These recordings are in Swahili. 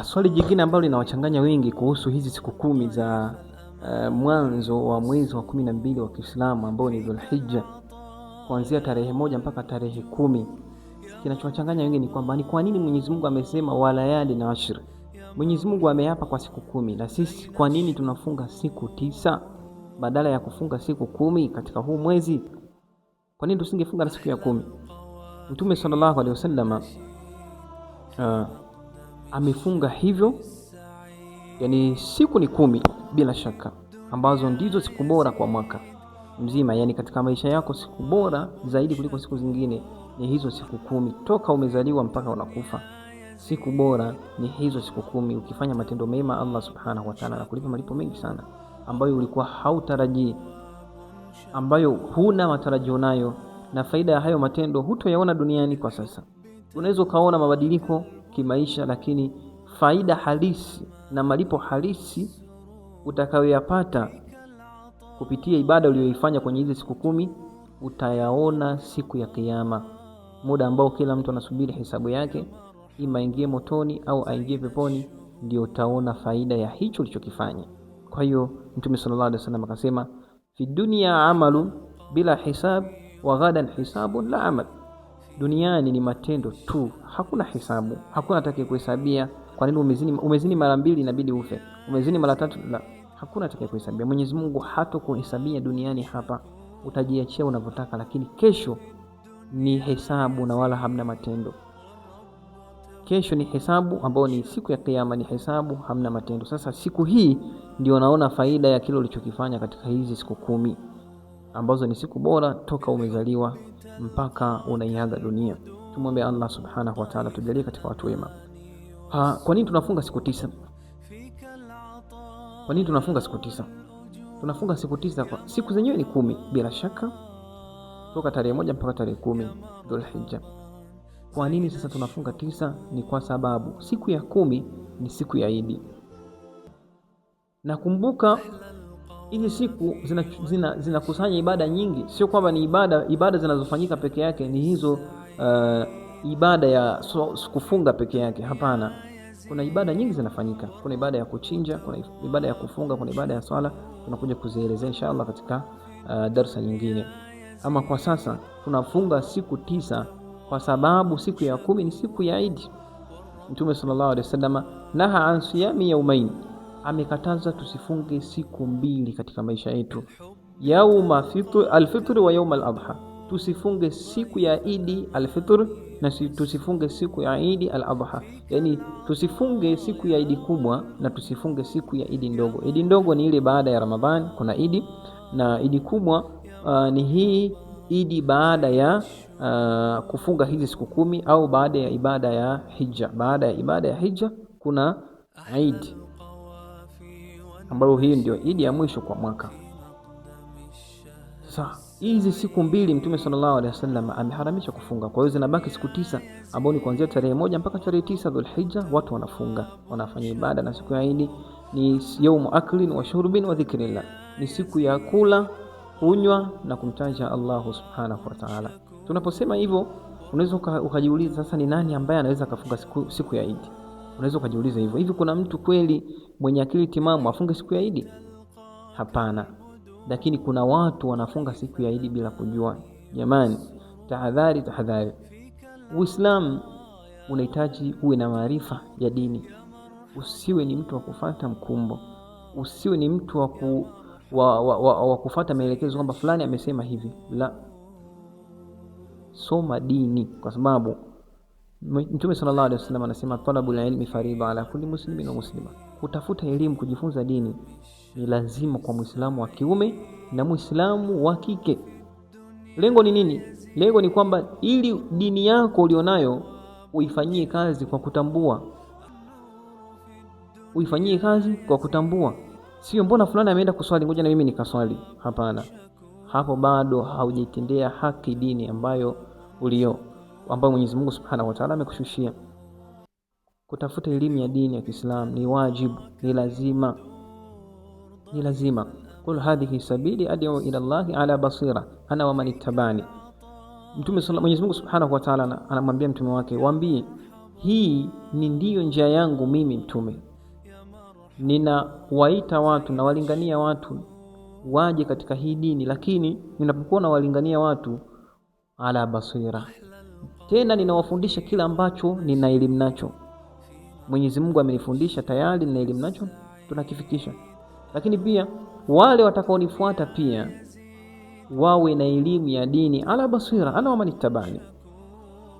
Swali jingine ambalo linawachanganya wengi kuhusu hizi siku 10 za mwanzo wa mwezi wa 12 wa Kiislamu ambao ni Dhulhijja, kuanzia tarehe 1 mpaka tarehe 10. Kinachowachanganya wengi ni kwamba ni kwa nini Mwenyezi Mungu amesema walayali na ashri? Mwenyezi Mungu ameapa kwa siku 10, na sisi kwa nini tunafunga siku 9 badala ya kufunga siku 10 katika huu mwezi? Kwa nini tusingefunga na siku ya 10? Mtume sallallahu alaihi wasallam amefunga hivyo, yani siku ni 10 bila shaka, ambazo ndizo siku bora kwa mwaka mzima. Yani katika maisha yako siku bora zaidi kuliko siku zingine ni hizo siku 10, toka umezaliwa mpaka unakufa. Siku bora ni hizo siku 10. Ukifanya matendo mema, Allah subhanahu wa ta'ala anakulipa malipo mengi sana ambayo ulikuwa hautarajii, ambayo huna matarajio nayo, na faida ya hayo matendo hutoyaona duniani kwa sasa. Unaweza kaona mabadiliko kimaisha, lakini faida halisi na malipo halisi utakayoyapata kupitia ibada uliyoifanya kwenye hizi siku 10 utayaona siku ya Kiyama, muda ambao kila mtu anasubiri hesabu yake, ima aingie motoni au aingie peponi. Ndio utaona faida ya hicho ulichokifanya. Kwa hiyo Mtume sallallahu alaihi wasallam akasema, fi dunya amalu bila hisab wa ghadan hisabun la amal. Duniani ni matendo tu, hakuna hisabu, hakuna atakayekuhesabia. Kwa nini umezini mara 2 inabidi ufe, umezini mara 3? La, hakuna atakayekuhesabia. Mwenyezi Mungu hatakuhesabia duniani hapa, utajiachia unavyotaka, lakini kesho ni hesabu na wala hamna matendo. Kesho ni hesabu, ambao ni siku ya Kiyama, ni hesabu, hamna matendo. Sasa siku hii ndio naona faida ya kile ulichokifanya katika hizi siku 10 ambazo ni siku bora toka umezaliwa mpaka unaiaga dunia. Tumwombe Allah subhanahu wa ta'ala tujalie katika watu wema. Kwa nini tunafunga siku 9? Kwa nini tunafunga siku 9? Tunafunga siku 9 kwa siku zenyewe ni 10 bila shaka, toka tarehe 1 mpaka tarehe 10 Dhulhijja. Kwa nini sasa tunafunga 9? Ni kwa sababu siku ya 10 ni siku ya Idi. Nakumbuka hizi siku zinakusanya ibada nyingi, sio kwamba ni ibada zinazofanyika peke yake ni hizo ibada ya kufunga peke yake. Hapana, kuna ibada nyingi zinafanyika. Kuna ibada ya kuchinja, kuna ibada ya kufunga, kuna ibada ya swala. Tunakuja kuzielezea inshallah katika darasa nyingine. Ama kwa sasa tunafunga siku 9 kwa sababu siku ya 10 ni siku ya Eid. Mtume sallallahu alaihi wasallam naha an siyami yawmain, amekataza tusifunge siku 2 katika maisha yetu, yauma al-fitr wa yauma al-adha. Tusifunge siku ya Eid al-fitr na tusifunge siku ya Eid al-adha. Yani tusifunge siku ya Eid kubwa na tusifunge siku ya Eid ndogo. Eid ndogo ni ile baada ya Ramadhan, kuna Eid, na Eid kubwa ni hii Eid baada ya kufunga hizi siku 10 au baada ya ibada ya Hija. Baada ya ibada ya Hija kuna Eid, ambayo hii ndio Eid ya mwisho kwa mwaka. Sasa hizi siku 2 Mtume sallallahu alaihi wasallam ameharamisha kufunga. Kwa hiyo zinabaki siku 9 ambao ni kuanzia tarehe 1 mpaka tarehe 9 Dhulhijja. Watu wanafunga, wanafanya ibada, na siku ya Eid ni yaumu aklin wa shurbin wa dhikrillah, ni siku ya kula, kunywa na kumtaja Allah subhanahu wa ta'ala. Tunaposema hivyo, unaweza ukajiuliza sasa, ni nani ambaye anaweza kufunga siku ya Eid? Unaweza ukajiuliza hivyo, hivi kuna mtu kweli mwenye akili timamu afunge siku ya Eid? Hapana. Lakini kuna watu wanafunga siku ya Eid bila kujua. Jamani, tahadhari. Uislamu unahitaji uwe na maarifa ya dini. Usiwe ni mtu wa kufuata mkumbo, usiwe ni mtu wa kufuata maelekezo kwamba fulani amesema hivi. La, soma dini, kwa sababu Mtume sallallahu alaihi wasallam anasema talabul ilmi fariida ala kulli muslimin wa muslima. Kutafuta elimu, kujifunza dini ni lazima kwa Muislamu wa kiume na Muislamu wa kike. Lengo ni nini? Lengo ni kwamba ili dini yako ulionayo uifanyie kazi kwa kutambua. Uifanyie kazi kwa kutambua. Sio mbona fulani ameenda kuswali, ngoja na mimi nikaswali. Hapana. Hapo bado haujitendea haki dini ambayo Mwenyezi Mungu Subhanahu wa Ta'ala amekushushia. Kutafuta elimu ya dini ya Kiislamu ni wajibu, ni lazima. Kul hadhihi sabili ad'u ila Allah ala basira ana wa man ittabani. Mwenyezi Mungu Subhanahu wa Ta'ala anamwambia mtume wake, waambie hii ni ndiyo njia yangu mimi mtume. Ninawaita watu na walingania watu waje katika hii dini, lakini ninapokuwa na walingania watu ala basira. Tena ninawafundisha kila ambacho nina elimu nacho. Mwenyezi Mungu amenifundisha tayari, nina elimu nacho, tunakifikisha. Lakini pia wale watakaonifuata pia wawe na elimu ya dini ala basira, ana wamanitabani.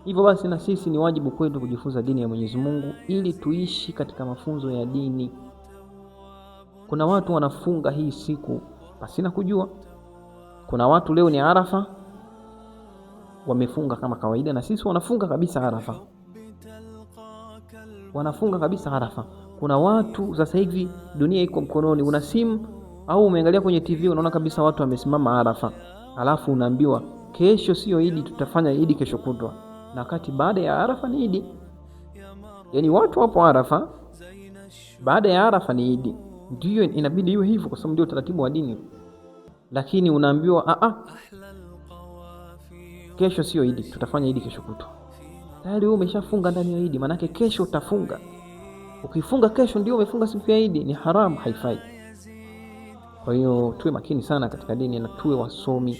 Hivyo basi na sisi ni wajibu kwetu kujifunza dini ya Mwenyezi Mungu ili tuishi katika mafunzo ya dini. Kuna watu wanafunga hii siku pasina kujua. Kuna watu leo ni Arafa, wamefunga kama kawaida, na sisi wanafunga kabisa Arafa. Wanafunga kabisa Arafa. Kuna watu sasa hivi dunia iko mkononi, una simu au umeangalia kwenye TV unaona kabisa watu wamesimama Arafa. Alafu unaambiwa kesho sio Idi, tutafanya Idi kesho kutwa. Na wakati baada ya Arafa ni Idi. Yaani watu wapo Arafa, baada ya Arafa ni Idi. Ndio inabidi iwe hivyo kwa sababu ndio utaratibu wa dini. Lakini unaambiwa kesho sio Idi, tutafanya Idi kesho kutwa. Tayari wewe umeshafunga ndani ya Idi, maana yake kesho utafunga. Ukifunga kesho ndio umefunga siku ya Idi, ni haram, haifai. Kwa hiyo tuwe makini sana katika dini na tuwe wasomi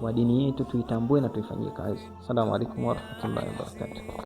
wa dini yetu, tuitambue na tuifanyie kazi. Asalamu alaykum wa rahmatullahi wa barakatuh.